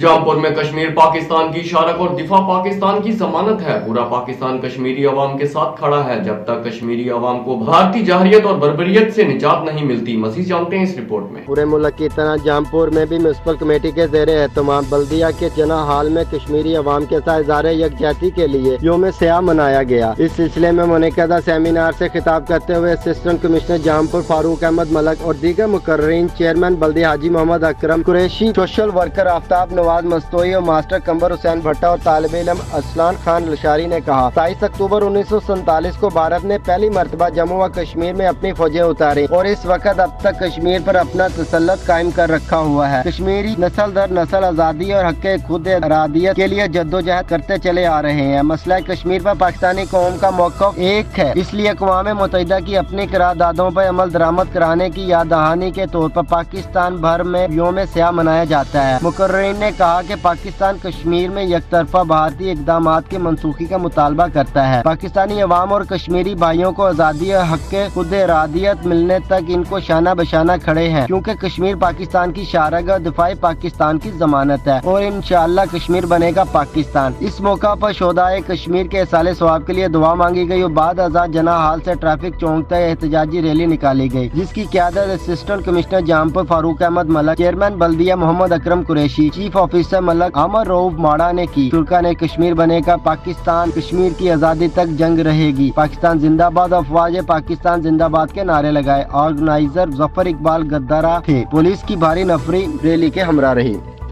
جامپور میں کشمیر پاکستان کی شارک اور دفاع پاکستان کی ضمانت ہے۔ پورا پاکستان کشمیری عوام کے ساتھ کھڑا ہے جب تک کشمیری عوام کو بھارتی جارحیت اور بربریت سے نجات نہیں ملتی۔ مزید جانتے ہیں اس رپورٹ میں۔ پورے ملک کی طرح جامپور میں بھی میونسپل کمیٹی کے زیر اہتمام بلدیہ کے جناح ہال میں کشمیری عوام کے ساتھ اظہار یکجہتی کے لیے یوم سیاہ منایا گیا۔ اس سلسلے میں منعقدہ سیمینار سے خطاب کرتے ہوئے اسسٹنٹ کمشنر جامپور فاروق احمد ملک اور دیگر مقررین، چیئرمین بلدیہ حاجی محمد اکرم قریشی، سوشل ورکر آفتاب نواز مستوئی اور ماسٹر قمر حسین بھٹا اور طالب علم اسلان خان لشاری نے کہا، 27 اکتوبر 1947 کو بھارت نے پہلی مرتبہ جموں و کشمیر میں اپنی فوجیں اتاری اور اس وقت اب تک کشمیر پر اپنا تسلط قائم کر رکھا ہوا ہے۔ کشمیری نسل در نسل آزادی اور حق خود ارادیت کے لیے جدوجہد کرتے چلے آ رہے ہیں۔ مسئلہ کشمیر پر پاکستانی قوم کا موقف ایک ہے، اس لیے اقوام متحدہ کی اپنی قراردادوں پر عمل درآمد کرانے کی یاد دہانی کے طور پر پاکستان بھر میں یوم سیاہ منایا جاتا ہے۔ مقررین نے کہا کہ پاکستان کشمیر میں یک طرفہ بھارتی اقدامات کی منسوخی کا مطالبہ کرتا ہے۔ پاکستانی عوام اور کشمیری بھائیوں کو آزادی اور حق خود ارادیت ملنے تک ان کو شانہ بشانہ کھڑے ہیں، کیونکہ کشمیر پاکستان کی شارک اور دفاع پاکستان کی ضمانت ہے اور انشاءاللہ کشمیر بنے گا پاکستان۔ اس موقع پر شہدائے کشمیر کے ایصال ثواب کے لیے دعا مانگی گئی اور بعد ازاں جناح ہال سے ٹریفک چوک تک احتجاجی ریلی نکالی گئی، جس کی قیادت اسسٹنٹ کمشنر جامپور فاروق احمد ملک، چیئرمین بلدیہ محمد اکرم قریشی، چیف آفیسر ملک عامر رؤوف ماڑا نے کی۔ شرکا نے کشمیر بنے گا پاکستان، کشمیر کی آزادی تک جنگ رہے گی، پاکستان زندہ باد، افواج پاکستان زندہ باد کے نعرے لگائے۔ آرگنائزر ظفر اقبال گدارا تھے۔ پولیس کی بھاری نفری ریلی کے ہمراہ رہی۔